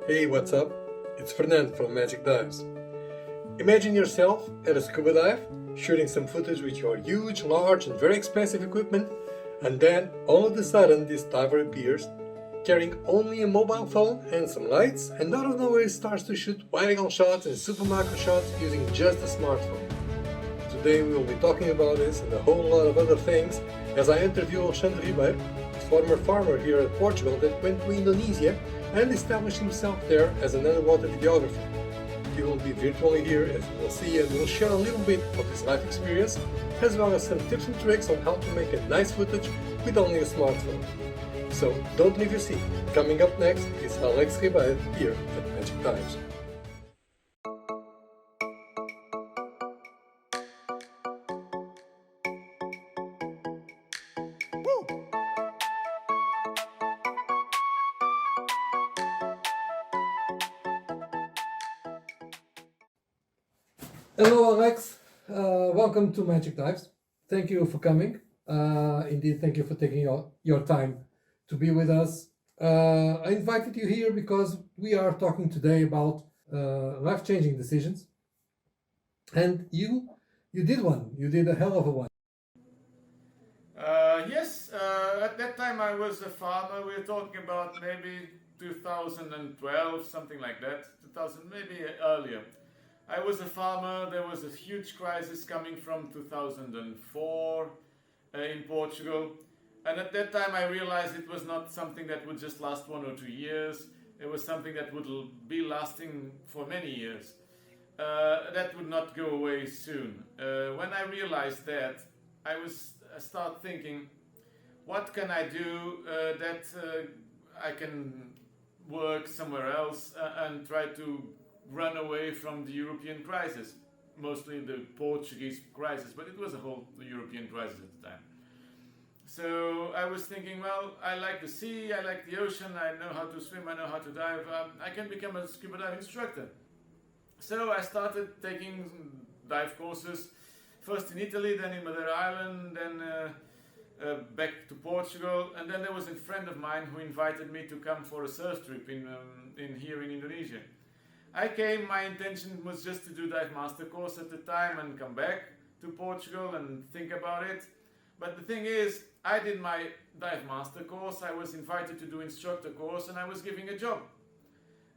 Hey, what's up? It's Fernando from Magic Dives. Imagine yourself at a scuba dive, shooting some footage with your huge, large, and very expensive equipment, and then all of a sudden this diver appears, carrying only a mobile phone and some lights, and out of nowhere starts to shoot wide-angle shots and super macro shots using just a smartphone. Today we will be talking about this and a whole lot of other things as I interview Alexandre Ribeiro, a former farmer here in Portugal that went to Indonesia and established himself there as an underwater videographer. He will be virtually here as you will see and will share a little bit of his life experience as well as some tips and tricks on how to make a nice footage with only a smartphone. So don't leave your seat. Coming up next is Alex Ribeiro here at Magic Dives. Hello Alex, welcome to Magic Dives. Thank you for coming. Indeed, thank you for taking your time to be with us. I invited you here because we are talking today about life-changing decisions. And you did one. You did a hell of a one. Yes, at that time I was a farmer. We were talking about maybe 2012, something like that. 2000, maybe earlier. I was a farmer. There was a huge crisis coming from 2004 in Portugal. And at that time I realized it was not something that would just last 1 or 2 years. It was something that would be lasting for many years. That would not go away soon. When I realized that, I start thinking, what can I do that I can work somewhere else and try to run away from the European crisis, mostly the Portuguese crisis, but it was a whole European crisis at the time. So I was thinking, well, I like the sea, I like the ocean, I know how to swim, I know how to dive, I can become a scuba dive instructor. So I started taking dive courses, first in Italy, then in Madeira Island, then back to Portugal, and then there was a friend of mine who invited me to come for a surf trip here in Indonesia. I came, my intention was just to do dive master course at the time and come back to Portugal and think about it. But the thing is, I did my dive master course, I was invited to do instructor course, and I was giving a job.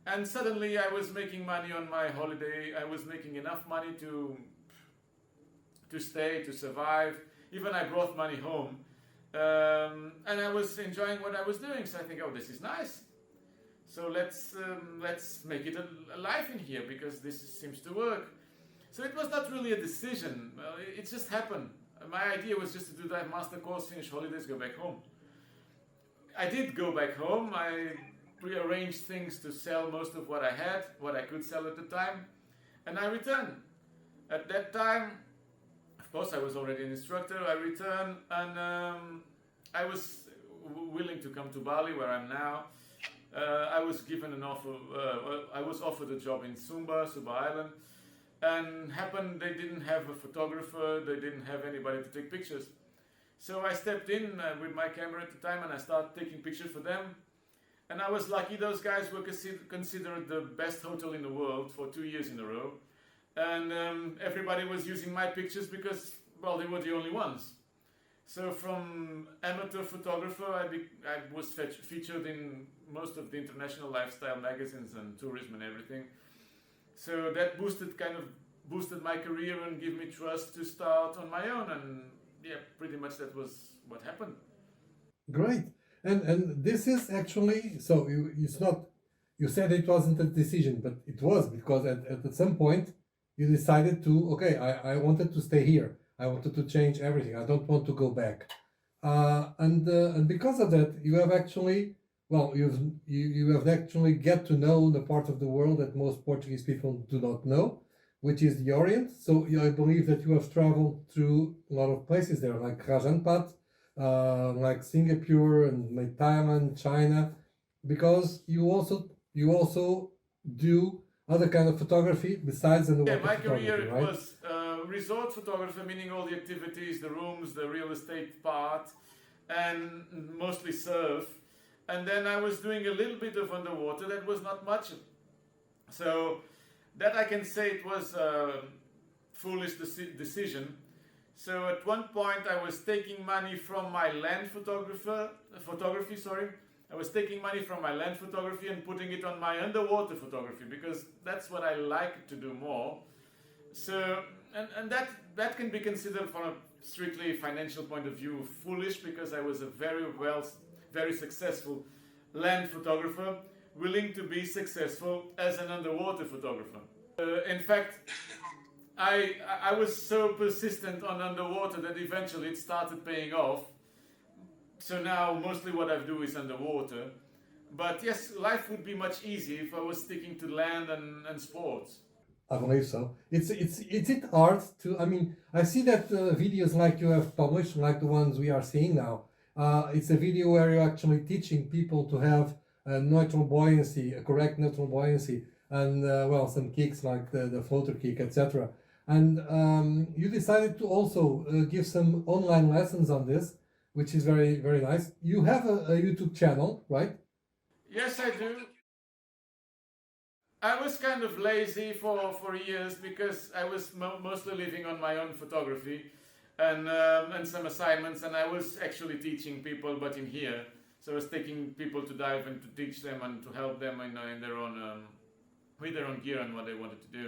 And suddenly I was making money on my holiday, I was making enough money to stay, to survive. Even I brought money home. And I was enjoying what I was doing, so I think, oh, this is nice. So let's make it a life in here, because this seems to work. So it was not really a decision, it just happened. My idea was just to do that master course, finish holidays, go back home. I did go back home, I rearranged things to sell most of what I had, what I could sell at the time, and I returned. At that time, of course I was already an instructor, I returned, and I was willing to come to Bali, where I'm now. I was given an offer, I was offered a job in Sumba Island, and happened they didn't have a photographer, they didn't have anybody to take pictures. So I stepped in with my camera at the time and I started taking pictures for them. And I was lucky, those guys were considered the best hotel in the world for 2 years in a row. And everybody was using my pictures because, well, they were the only ones. So from amateur photographer, I was featured in most of the international lifestyle magazines and tourism and everything. So that boosted my career and gave me trust to start on my own. And yeah, pretty much that was what happened. Great. And this is actually, so it's not, you said it wasn't a decision, but it was, because at some point you decided to, okay, I wanted to stay here. I wanted to change everything. I don't want to go back. And because of that, you have actually, well, you have actually get to know the part of the world that most Portuguese people do not know, which is the Orient. So I believe that you have traveled through a lot of places there, like Rajanpat, like Singapore and like Thailand, China, because you also do other kind of photography besides underwater photography, my career right? was resort photographer, meaning all the activities, the rooms, the real estate part, and mostly surf. and then I was doing a little bit of underwater. That was not much. So that I can say it was a foolish decision. So at one point I was taking money from my land photography, sorry. I was taking money from my land photography and putting it on my underwater photography, because that's what I like to do more. So, and that can be considered from a strictly financial point of view foolish, because I was a very successful land photographer, willing to be successful as an underwater photographer. In fact, I was so persistent on underwater that eventually it started paying off. So now mostly what I do is underwater. But yes, life would be much easier if I was sticking to land and sports. I believe so. It's it hard to. I mean, I see that videos like you have published, like the ones we are seeing now. It's a video where you're actually teaching people to have a neutral buoyancy, a correct neutral buoyancy, and well, some kicks like the floater kick, etc. And you decided to also give some online lessons on this, which is very nice. You have a YouTube channel, right? Yes, I do. I was kind of lazy for years, because I was mostly living on my own photography and some assignments, and I was actually teaching people, but in here. So I was taking people to dive and to teach them and to help them in their own with their own gear and what they wanted to do.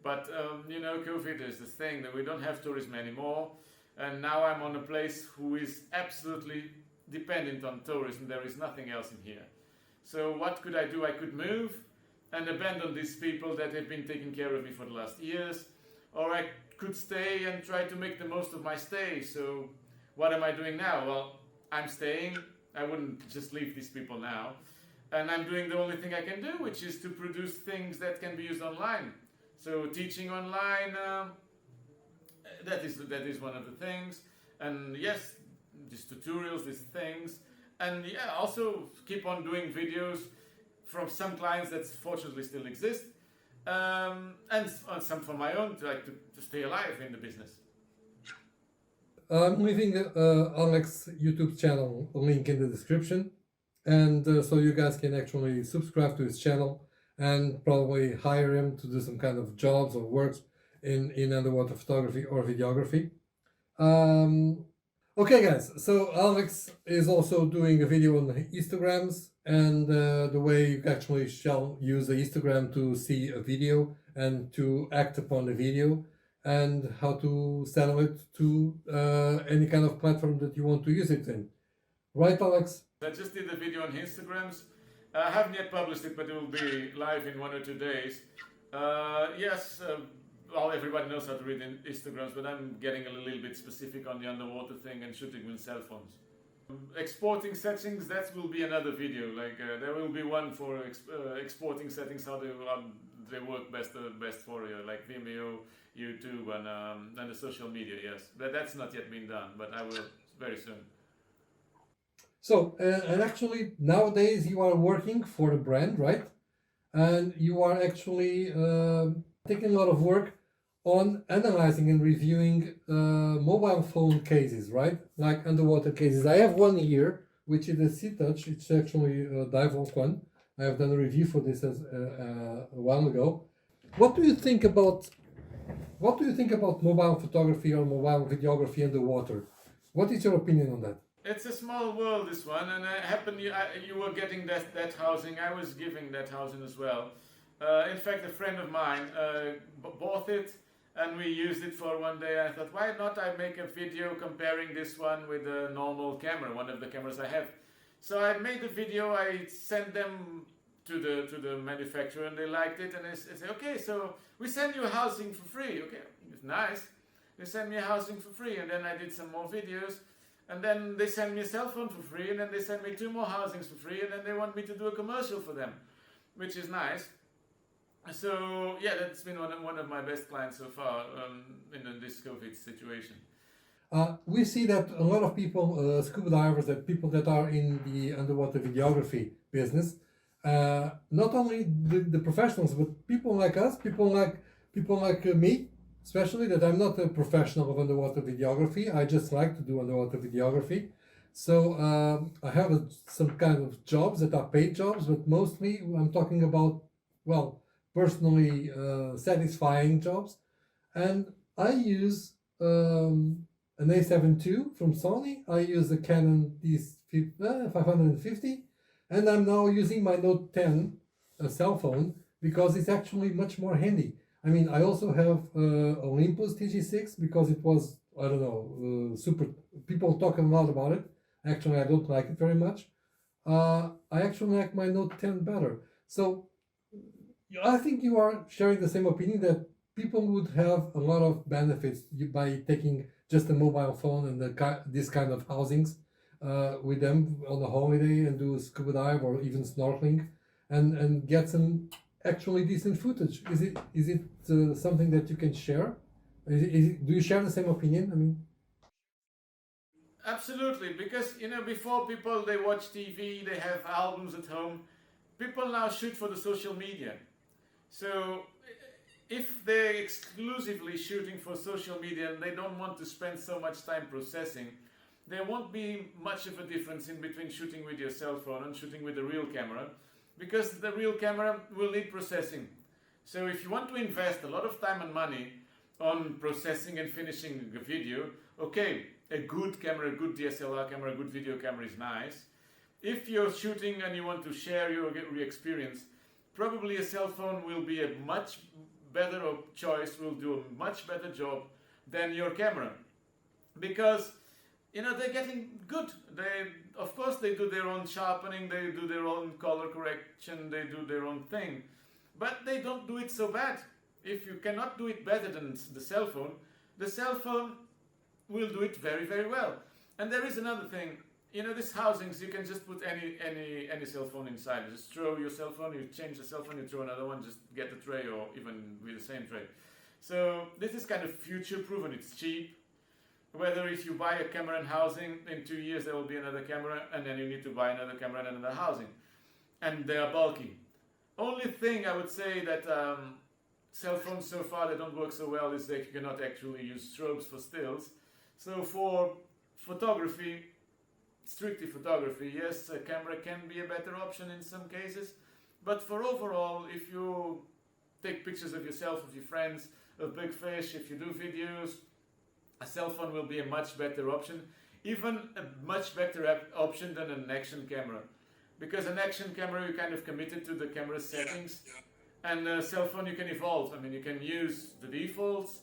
But you know, COVID is the thing that we don't have tourism anymore, and now I'm on a place who is absolutely dependent on tourism. There is nothing else in here. So what could I do? I could move and abandon these people that have been taking care of me for the last years, or I could stay and try to make the most of my stay. So what am I doing now? Well, I'm staying. I wouldn't just leave these people now, and I'm doing the only thing I can do, which is to produce things that can be used online. So teaching online, that is one of the things, and yes, these tutorials, these things, and yeah, also keep on doing videos from some clients that fortunately still exist, and some for my own, to stay alive in the business. I'm leaving Alex YouTube channel link in the description, and so you guys can actually subscribe to his channel and probably hire him to do some kind of jobs or works in underwater photography or videography. Okay guys, so Alex is also doing a video on the Instagrams and the way you actually shall use the Instagram to see a video and to act upon the video, and how to sell it to any kind of platform that you want to use it in. Right, Alex? I just did a video on Instagrams. I haven't yet published it, but it will be live in 1 or 2 days. Yes, well, everybody knows how to read in Instagrams, but I'm getting a little bit specific on the underwater thing and shooting with cell phones. Exporting settings, that will be another video. Like there will be one for exporting settings, how they work best for you, like Vimeo, YouTube, and the social media. Yes, that's not yet been done, but I will very soon. So, and actually nowadays you are working for a brand, right? And you are actually taking a lot of work on analyzing and reviewing mobile phone cases, right? Like underwater cases. I have one here, which is a Sea Touch. It's actually a Dive one. I have done a review for this a while ago. What do you think about mobile photography or mobile videography underwater? What is your opinion on that? It's a small world, this one, and you were getting that housing. I was giving that housing as well. In fact, a friend of mine bought it, and we used it for one day. I thought, why not I make a video comparing this one with a normal camera, one of the cameras I have. So I made the video, I sent them to the manufacturer, and they liked it, and they said, okay, so we send you a housing for free. Okay, it's nice. They sent me a housing for free, and then I did some more videos, and then they sent me a cell phone for free, and then they sent me 2 more housings for free, and then they want me to do a commercial for them, which is nice. So yeah, that's been one of my best clients so far in this COVID situation. We see that a lot of people, scuba divers, that people that are in the underwater videography business, not only the professionals, but people like us, people like me, especially, that I'm not a professional of underwater videography. I just like to do underwater videography. So I have some kind of jobs that are paid jobs, but mostly I'm talking about, well, personally satisfying jobs. And I use an A7 II from Sony. I use a Canon D550, and I'm now using my Note 10, a cell phone, because it's actually much more handy. I mean, I also have Olympus TG6 because it was, I don't know, super. People talk a lot about it. Actually, I don't like it very much. I actually like my Note 10 better. So I think you are sharing the same opinion that people would have a lot of benefits by taking just a mobile phone and this kind of housings with them on a holiday and do a scuba dive or even snorkeling and get some actually decent footage. Is it something that you can share? Do you share the same opinion? I mean, Absolutely, because before people they watch TV, they have albums at home. People now shoot for the social media. So if they're exclusively shooting for social media and they don't want to spend so much time processing, there won't be much of a difference in between shooting with your cell phone and shooting with a real camera, because the real camera will need processing. So if you want to invest a lot of time and money on processing and finishing the video, okay, a good camera, a good DSLR camera, a good video camera is nice. If you're shooting and you want to share your experience, probably a cell phone will be a much better choice, will do a much better job than your camera, because they're getting good. Of course they do their own sharpening, they do their own color correction, they do their own thing, but they don't do it so bad. If you cannot do it better than the cell phone will do it very, very well. And there is another thing. These housings, you can just put any cell phone inside. You just throw your cell phone, you change the cell phone, you throw another one, just get the tray, or even with the same tray. So this is kind of future proof and it's cheap. Whether if you buy a camera and housing, in 2 years there will be another camera, and then you need to buy another camera and another housing. And they are bulky. Only thing I would say that cell phones so far that don't work so well is that you cannot actually use strobes for stills. So for photography, strictly photography, yes, a camera can be a better option in some cases, but for overall, if you take pictures of yourself, of your friends, of big fish, if you do videos, a cell phone will be a much better option, even a much better option than an action camera, because an action camera you're kind of committed to the camera settings, and a cell phone you can evolve. I mean, you can use the defaults,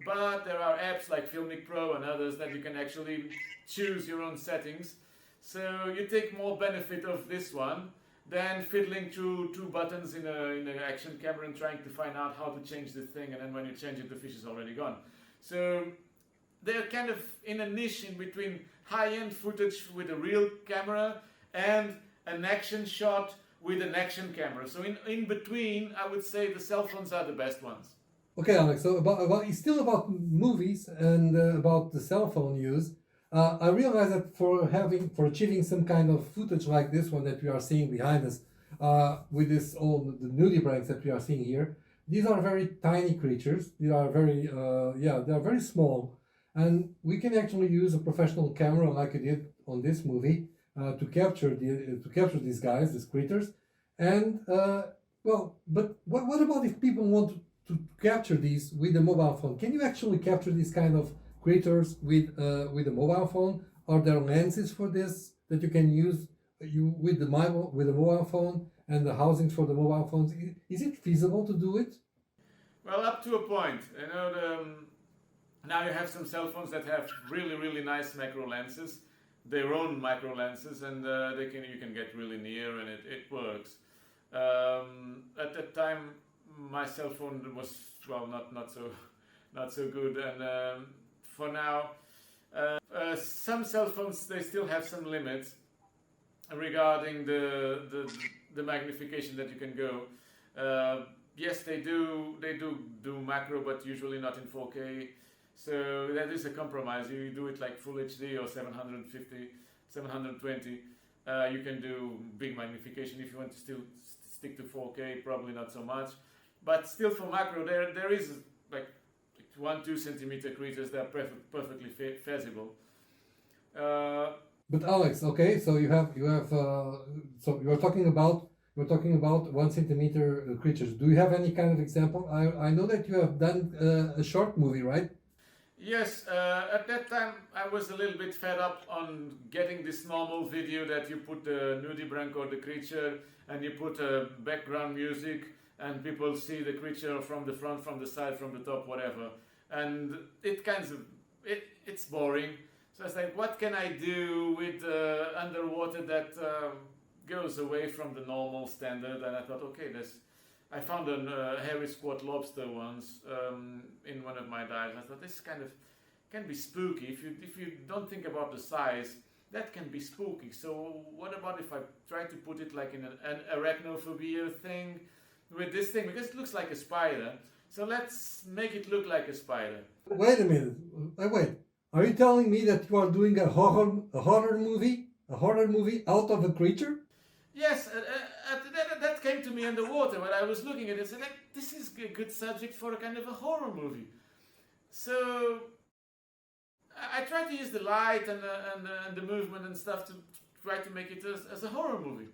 but there are apps like Filmic Pro and others that you can actually choose your own settings. So you take more benefit of this one than fiddling through two buttons in an action camera and trying to find out how to change the thing, and then when you change it, the fish is already gone. So they're kind of in a niche in between high-end footage with a real camera and an action shot with an action camera. So in between, I would say the cell phones are the best ones. okay, Alex. So it's still about movies and about the cell phone use. I realize that for achieving some kind of footage like this one that we are seeing behind us, with all the nudibranchs that we are seeing here, these are very tiny creatures. They are very they are very small, and we can actually use a professional camera like I did on this movie to capture these guys, these critters, and but what about if people want to capture these with a mobile phone? Can you actually capture these kind of creators with a mobile phone? Are there lenses for this that you can use with the mobile phone and the housings for the mobile phones? Is it feasible to do it? Well, up to a point. Now you have some cell phones that have really, really nice macro lenses, their own micro lenses, and you can get really near, and it works. At that time, my cell phone was not so good, and for now, some cell phones they still have some limits regarding the magnification that you can go. Yes, they do macro, but usually not in 4K. So that is a compromise. You do it like Full HD or 750, 720. You can do big magnification. If you want to still stick to 4K, probably not so much. But still, for macro, there is like 1-2 centimeter creatures that are perfectly feasible. But Alex, okay, so so you're talking about 1 centimeter creatures. Do you have any kind of example? I know that you have done a short movie, right? Yes, at that time I was a little bit fed up on getting this normal video that you put the nudibranch or the creature and you put background music and people see the creature from the front, from the side, from the top, whatever. And it's boring. So I was like, what can I do with underwater that goes away from the normal standard? And I thought, okay, I found a hairy squat lobster once in one of my dives. I thought this can be spooky. If you don't think about the size, that can be spooky. So what about if I try to put it like in an arachnophobia thing with this thing, because it looks like a spider. So let's make it look like a spider. Wait a minute. Wait. Are you telling me that you are doing a horror movie out of a creature? Yes, that came to me underwater when I was looking at it. I said, like, this is a good subject for a kind of a horror movie. So I tried to use the light and the movement and stuff to try to make it as a horror movie.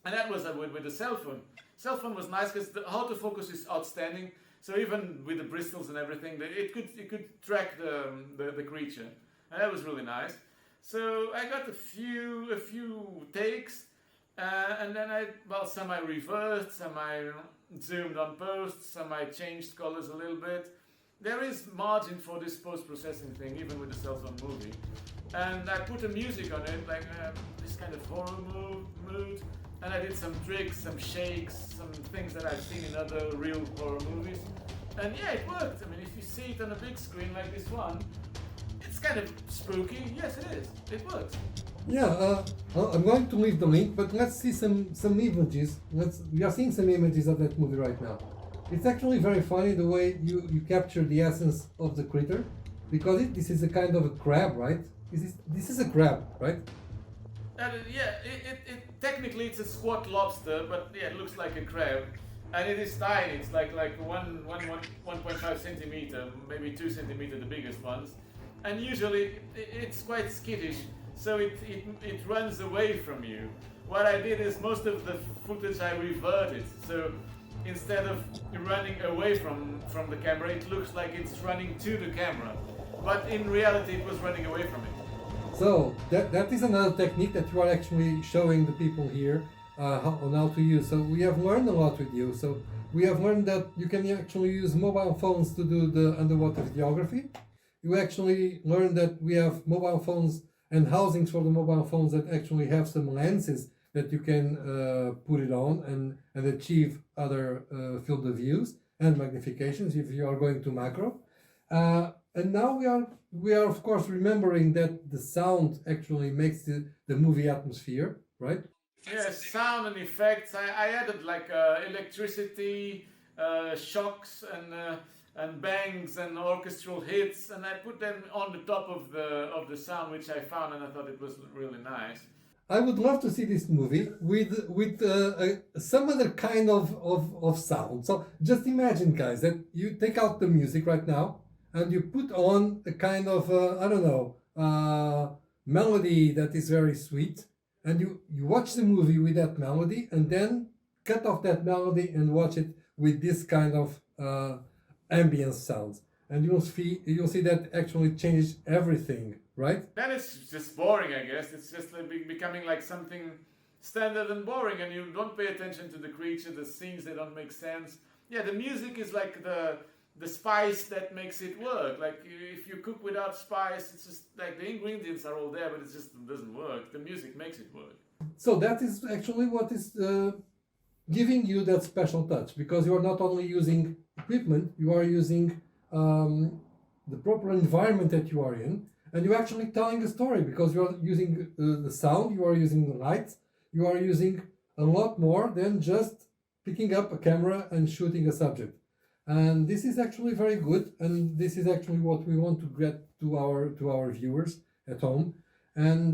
And that was with the cell phone. Cell phone was nice because the autofocus is outstanding. So even with the bristles and everything, it could track the creature, and that was really nice. So I got a few takes, and then some I reversed, some I zoomed on post, some I changed colors a little bit. There is margin for this post-processing thing, even with the cell phone movie. And I put the music on it, like this kind of horror mood. And I did some tricks, some shakes, some things that I've seen in other real horror movies. And yeah, it worked. I mean, if you see it on a big screen like this one, it's kind of spooky. Yes, it is. It works. Yeah, I'm going to leave the link, but let's see some images. We are seeing some images of that movie right now. It's actually very funny the way you capture the essence of the critter, because this is a kind of a crab, right? This is a crab, right? Yeah, technically it's a squat lobster, but yeah, it looks like a crab, and it is tiny. It's like 1.5 centimeter, maybe 2 centimeter, the biggest ones, and usually it's quite skittish, so it runs away from you. What I did is most of the footage I reverted, so instead of running away from the camera, it looks like it's running to the camera, but in reality it was running away from it. So that is another technique that you are actually showing the people here on how to use. So we have learned a lot with you. So we have learned that you can actually use mobile phones to do the underwater videography. You actually learned that we have mobile phones and housings for the mobile phones that actually have some lenses that you can put it on and achieve other field of views and magnifications if you are going to macro. And now we are of course remembering that the sound actually makes the movie atmosphere, right? Yes, sound and effects. I added like electricity, shocks and bangs and orchestral hits, and I put them on the top of the sound, which I found, and I thought it was really nice. I would love to see this movie with some other kind of sound. So just imagine, guys, that you take out the music right now and you put on a kind of I don't know melody that is very sweet, and you watch the movie with that melody, and then cut off that melody and watch it with this kind of ambient sounds, and you'll see that actually changes everything, right? Then it's just boring, I guess. It's just like becoming like something standard and boring, and you don't pay attention to the creature, the scenes, they don't make sense. Yeah, the music is like the spice that makes it work. Like if you cook without spice, it's just like the ingredients are all there, but it just doesn't work. The music makes it work. So that is actually what is giving you that special touch, because you are not only using equipment, you are using the proper environment that you are in, and you're actually telling a story, because you are using the sound, you are using the lights, you are using a lot more than just picking up a camera and shooting a subject. And this is actually very good, and this is actually what we want to get to our viewers at home. And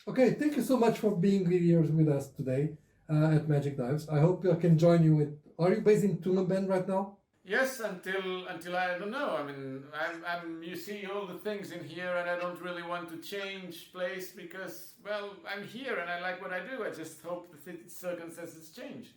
okay, thank you so much for being here with us today at Magic Dives. I hope I can join you with. Are you based in Tulamben right now? Yes, until I don't know. I mean, you see all the things in here, and I don't really want to change place because, well, I'm here and I like what I do. I just hope the circumstances change.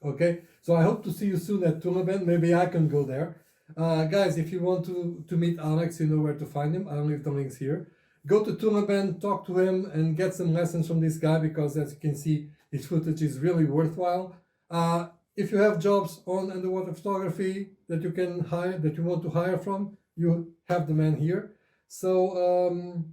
Okay, so I hope to see you soon at Tournament. Maybe I can go there. Guys, if you want to meet Alex, you know where to find him. I'll leave the links here. Go to Tournament, talk to him, and get some lessons from this guy because, as you can see, his footage is really worthwhile. If you have jobs on underwater photography that you can hire, that you want to hire from, you have the man here. So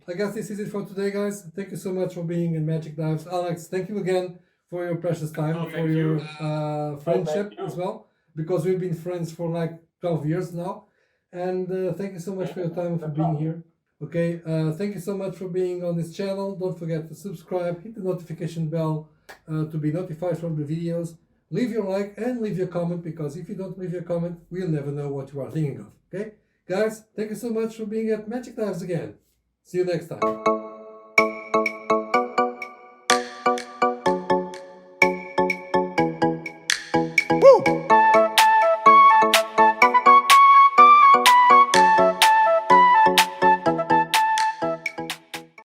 I guess this is it for today, guys. Thank you so much for being in Magic Dives. Alex, thank you again for your precious time, Oh, for thank your you. friendship Thank you. as well, because we've been friends for like 12 years now. And thank you so much for your time and for being here. Okay, thank you so much for being on this channel. Don't forget to subscribe, hit the notification bell to be notified from the videos. Leave your like and leave your comment, because if you don't leave your comment, we'll never know what you are thinking of. Okay, guys, thank you so much for being at Magic Dives again. See you next time.